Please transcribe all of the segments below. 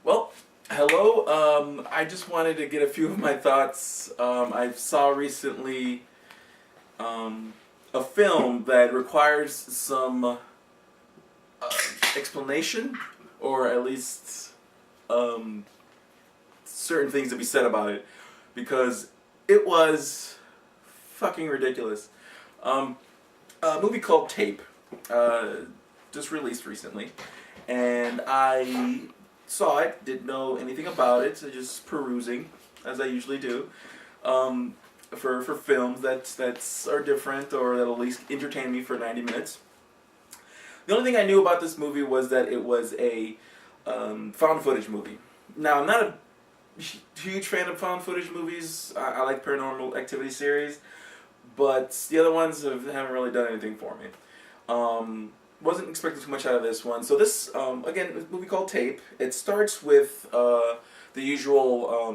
Well, hello. I just wanted to get a few of my thoughts. I saw recently a film that requires some explanation, or at least certain things to be said about it, because it was fucking ridiculous. A movie called Tape, just released recently, and I saw it, didn't know anything about it, so just perusing, as I usually do, for films that are different or that'll at least entertain me for 90 minutes. The only thing I knew about this movie was that it was a found footage movie. Now, I'm not a huge fan of found footage movies. I like Paranormal Activity series, but the other ones haven't really done anything for me. Wasn't expecting too much out of this one. So this, again, a movie called Tape. It starts with the usual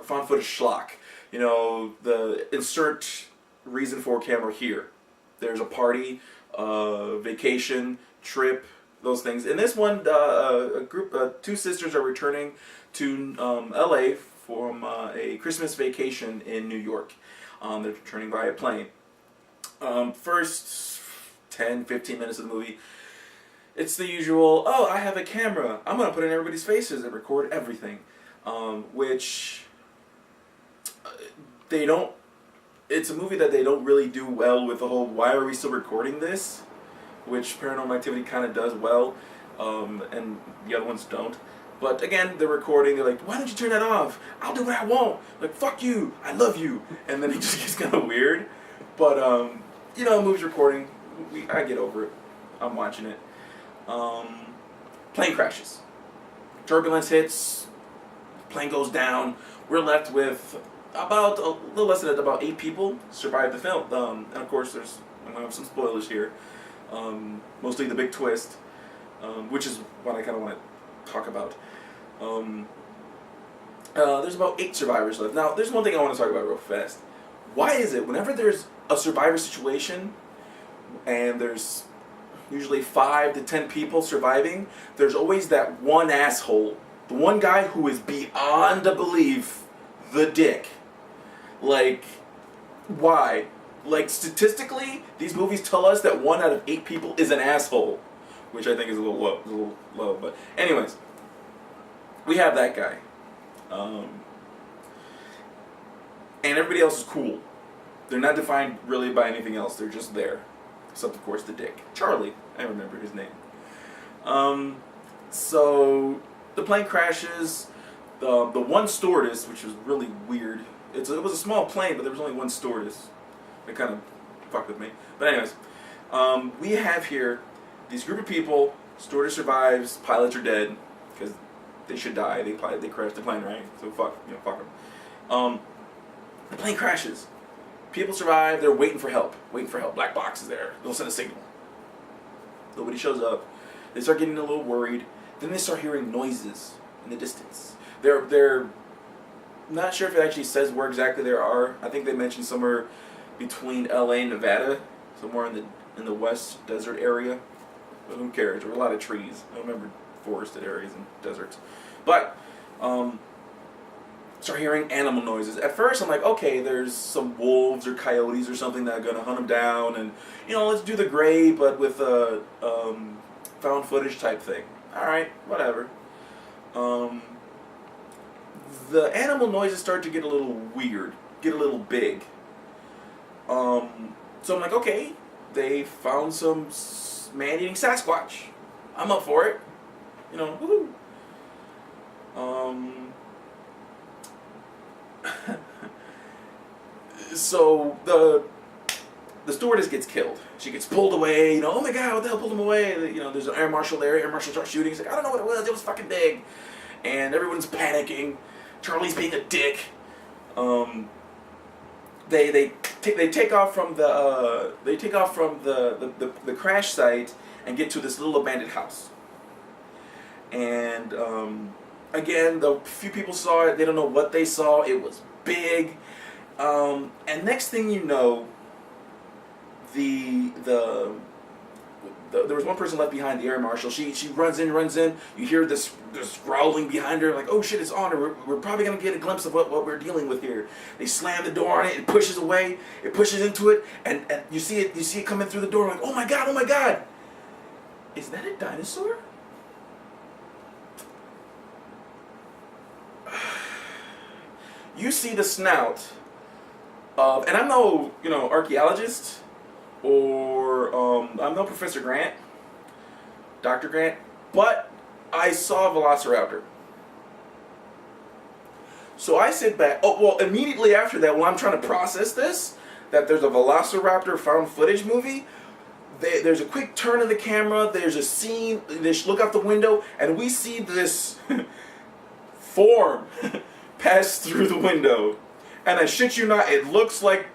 found footage schlock. You know, the insert reason for camera here. There's a party, vacation, trip, those things. In this one, two sisters are returning to LA from a Christmas vacation in New York. They're returning by a plane. First 10, 15 minutes of the movie, it's the usual, oh, I have a camera, I'm going to put it in everybody's faces and record everything. Which they don't, it's a movie that they don't really do well with the whole, why are we still recording this? Which Paranormal Activity kind of does well, and the other ones don't. But again, they're recording, they're like, why don't you turn that off? I'll do what I want. Like, fuck you, I love you. And then it just gets kind of weird. But, you know, movie's recording. I get over it. I'm watching it. Plane crashes. Turbulence hits. Plane goes down. We're left with about a little less than about 8 people survive the film. And of course, I'm gonna have some spoilers here. Mostly the big twist, which is what I kind of want to talk about. There's about 8 survivors left. Now, there's one thing I want to talk about real fast. Why is it whenever there's a survivor situation, and there's usually 5 to 10 people surviving, there's always that one asshole, the one guy who is beyond belief the dick. Like, why? Like, statistically, these movies tell us that 1 out of 8 people is an asshole, which I think is a little low. But anyways, we have that guy, and everybody else is cool. They're not defined really by anything else. They're just there. Except, of course, the dick. Charlie. I remember his name. So, the plane crashes. The one stewardess, which was really weird. It was a small plane, but there was only one stewardess. It kind of fucked with me. But anyways, we have here these group of people. Stewardess survives. Pilots are dead. Because they should die. They crashed the plane, right? So fuck them. The plane crashes. People survive, they're waiting for help. Black box is there. They'll send a signal. Nobody shows up. They start getting a little worried. Then they start hearing noises in the distance. They're not sure if it actually says where exactly they are. I think they mentioned somewhere between LA and Nevada. Somewhere in the west desert area. But who cares? There were a lot of trees. I don't remember forested areas and deserts. But, start hearing animal noises. At first, I'm like, okay, there's some wolves or coyotes or something that are going to hunt them down, and, you know, let's do the gray, but with a found footage type thing. Alright, whatever. The animal noises start to get a little weird, get a little big. So I'm like, okay, they found some man-eating Sasquatch. I'm up for it. You know, woohoo. So the stewardess gets killed. She gets pulled away. You know, oh my god, what the hell pulled him away? You know, there's an air marshal there. Air marshal starts shooting. He's like, I don't know what it was. It was fucking big. And everyone's panicking. Charlie's being a dick. They take off from the crash site and get to this little abandoned house. And again, the few people saw it. They don't know what they saw. It was big. And next thing you know, the there was one person left behind, the air marshal. She runs in. You hear this growling behind her, like, oh shit, it's on her. We're probably gonna get a glimpse of what we're dealing with here. They slam the door on it. It pushes away. It pushes into it, and you see it coming through the door. Like, oh my god, is that a dinosaur? You see the snout of, and I'm no archaeologist, or I'm no Professor Grant, Dr. Grant, but I saw a velociraptor. So I sit back. Oh well, immediately after that, when I'm trying to process this, that there's a velociraptor found footage movie. There's a quick turn of the camera. There's a scene. They look out the window, and we see this form pass through the window. And I shit you not, it looks like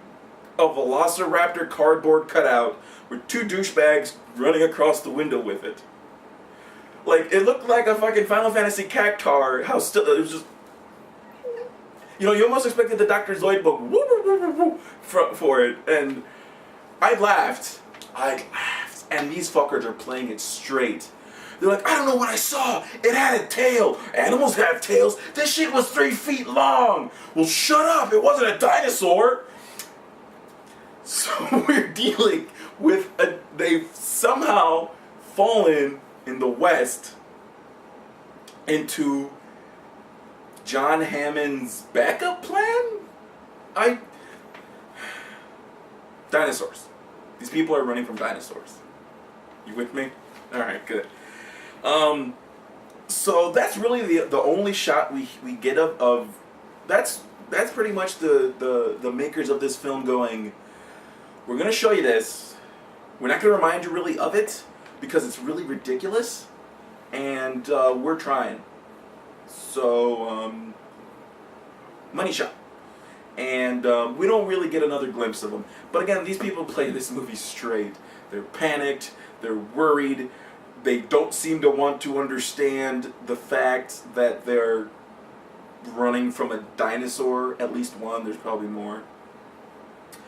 a velociraptor cardboard cutout with two douchebags running across the window with it. Like, it looked like a fucking Final Fantasy cactar. How still it was just. You almost expected the Dr. Zoid book for it, and I laughed, and these fuckers are playing it straight. They're like, I don't know what I saw. It had a tail. Animals have tails. This shit was 3 feet long. Well, shut up. It wasn't a dinosaur. So we're dealing with they've somehow fallen in the West into John Hammond's backup plan? Dinosaurs. These people are running from dinosaurs. You with me? Alright, good. So that's really the only shot we get of that's pretty much the makers of this film going, we're gonna show you this. We're not gonna remind you really of it because it's really ridiculous, and we're trying. So money shot. And we don't really get another glimpse of them. But again, these people play this movie straight. They're panicked, they're worried, they don't seem to want to understand the fact that they're running from a dinosaur. At least one, there's probably more.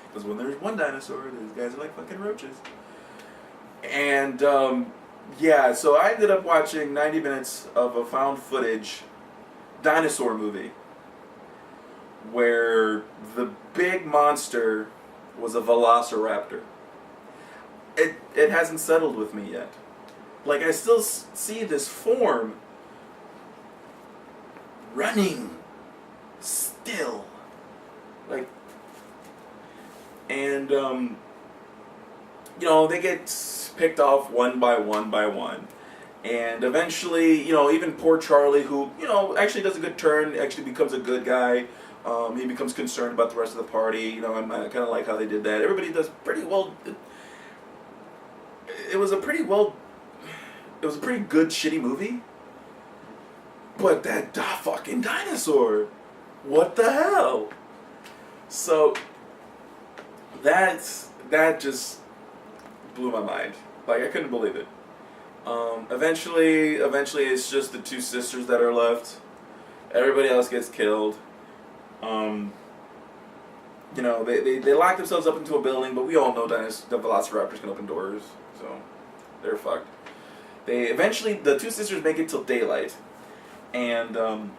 Because when there's one dinosaur, these guys are like fucking roaches. And yeah, so I ended up watching 90 minutes of a found footage dinosaur movie where the big monster was a velociraptor. It hasn't settled with me yet. Like, I still see this form running still. Like, and they get picked off one by one. And eventually, even poor Charlie, who, actually does a good turn, actually becomes a good guy. He becomes concerned about the rest of the party. I kind of like how they did that. Everybody does pretty well. It was a pretty good shitty movie. But that fucking dinosaur, what the hell? So that just blew my mind. Like, I couldn't believe it. Eventually it's just the two sisters that are left. Everybody else gets killed. They lock themselves up into a building, but we all know the velociraptors can open doors, so they're fucked. The two sisters make it till daylight, and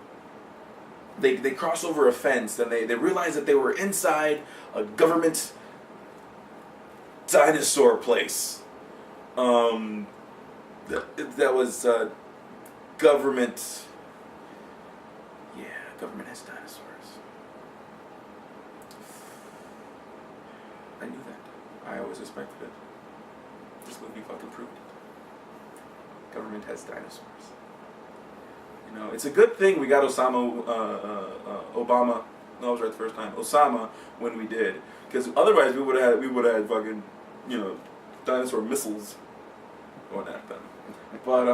they cross over a fence, and they realize that they were inside a government dinosaur place. That was government. Yeah, government has dinosaurs. I knew that. I always respected it. This movie fucking proved it. Government has dinosaurs. It's a good thing we got Obama. No, I was right the first time. Osama when we did, because otherwise we would have had fucking dinosaur missiles going at them. But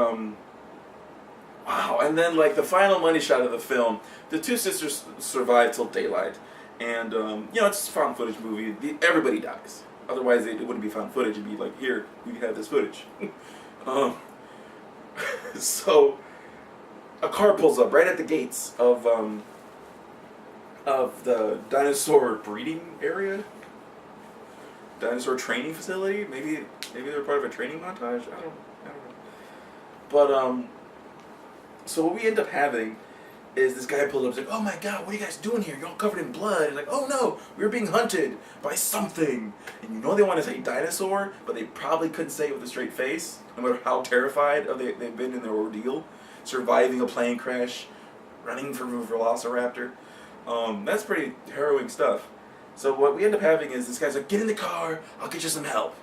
wow. And then, like, the final money shot of the film, the two sisters survive till daylight. And, it's a found footage movie. Everybody dies. Otherwise, it wouldn't be found footage. It'd be like, here, we have this footage. So, a car pulls up right at the gates of the dinosaur breeding area. dinosaur training facility. Maybe they're part of a training montage. I don't know. But so what we end up having is this guy pulled up. He's like, "Oh my God, what are you guys doing here? You're all covered in blood." He's like, "Oh no, we were being hunted by something." And you know they want to say dinosaur, but they probably couldn't say it with a straight face, no matter how terrified they've been in their ordeal, surviving a plane crash, running from a velociraptor. That's pretty harrowing stuff. So what we end up having is this guy's like, "Get in the car, I'll get you some help."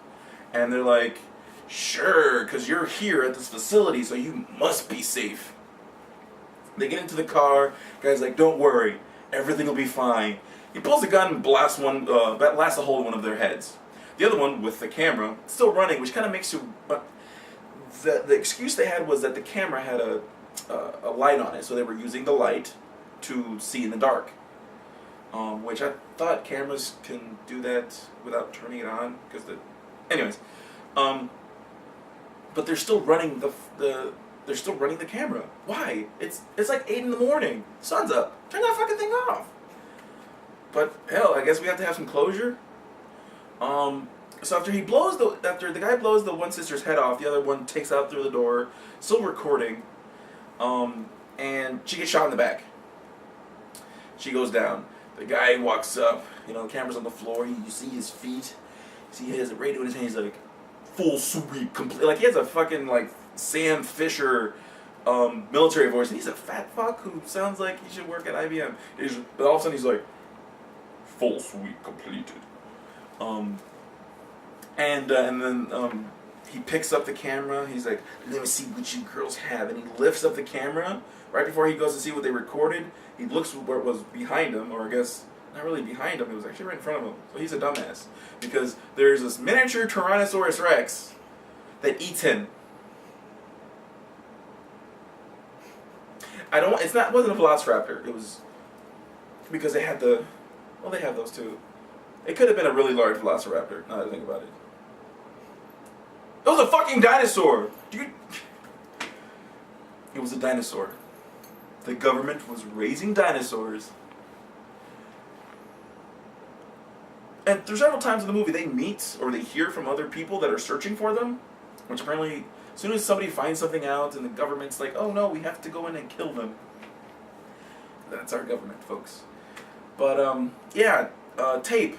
And they're like, "Sure, because you're here at this facility, so you must be safe." They get into the car. Guy's like, "Don't worry, everything will be fine." He pulls a gun and blasts a hole in one of their heads. The other one, with the camera, still running, which kind of makes you... the excuse they had was that the camera had a light on it, so they were using the light to see in the dark. Which I thought cameras can do that without turning it on, because anyways. But they're still running they're still running the camera. Why? It's like 8 in the morning. Sun's up. Turn that fucking thing off. But hell, I guess we have to have some closure. So after the guy blows the one sister's head off, the other one takes out through the door, still recording. And she gets shot in the back. She goes down. The guy walks up. The camera's on the floor. You see his feet. You see he has a radio in his hand. He's like, "Full sweep, complete." Like he has a fucking like Sam Fisher military voice, and he's a fat fuck who sounds like he should work at IBM. But all of a sudden he's like, "Full sweep completed." And then he picks up the camera. He's like, "Let me see what you girls have," and he lifts up the camera right before he goes to see what they recorded. He looks where it was behind him, or I guess not really behind him. It was actually right in front of him. So he's a dumbass because there's this miniature Tyrannosaurus Rex that eats him. It wasn't a velociraptor. It was because they had they have those too. It could have been a really large velociraptor. Now that I think about it, it was a fucking dinosaur, dude. It was a dinosaur. The government was raising dinosaurs, and there's several times in the movie they meet or they hear from other people that are searching for them, which apparently. As soon as somebody finds something out and the government's like, "Oh no, we have to go in and kill them." That's our government, folks. But, Tape.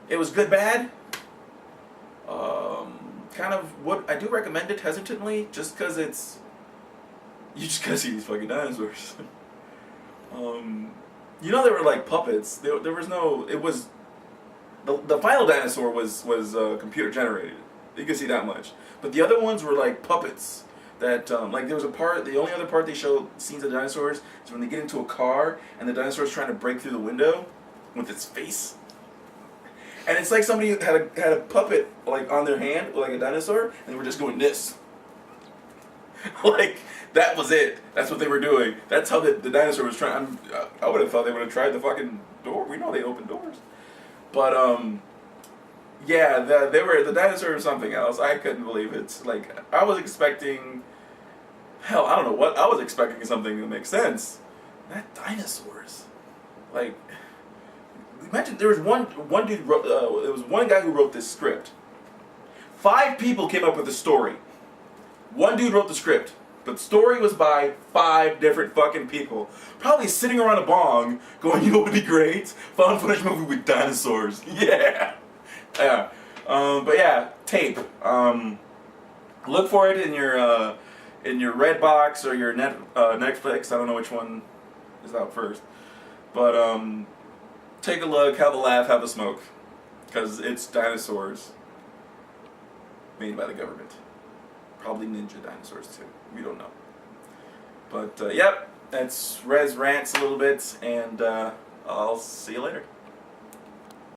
It was good, bad. Kind of what I do recommend it hesitantly, just because you just gotta see these fucking dinosaurs. They were like puppets. There was no, it was, the final dinosaur was computer generated. You can see that much. But the other ones were like puppets. That, like, there was a part, the only other part they show scenes of dinosaurs is when they get into a car and the dinosaur's trying to break through the window with its face. And it's like somebody had a puppet, like, on their hand, like a dinosaur, and they were just going this. Like, that was it. That's what they were doing. That's how the dinosaur was trying. I would have thought they would have tried the fucking door. We know they open doors. But, yeah, the dinosaur was something else. I couldn't believe it. Like, I was expecting, hell, I don't know what, I was expecting something that makes sense. Not dinosaurs. Like, imagine there was one dude wrote, there was one guy who wrote this script. 5 people came up with the story. One dude wrote the script. But the story was by 5 different fucking people. Probably sitting around a bong going, "You know what would be great? Found footage movie with dinosaurs." Yeah. Yeah, but yeah, Tape. Look for it in your Redbox or your Netflix. I don't know which one is out first, but take a look, have a laugh, have a smoke, because it's dinosaurs made by the government. Probably ninja dinosaurs too. We don't know. But yep, that's Rez Rants a little bit, and I'll see you later.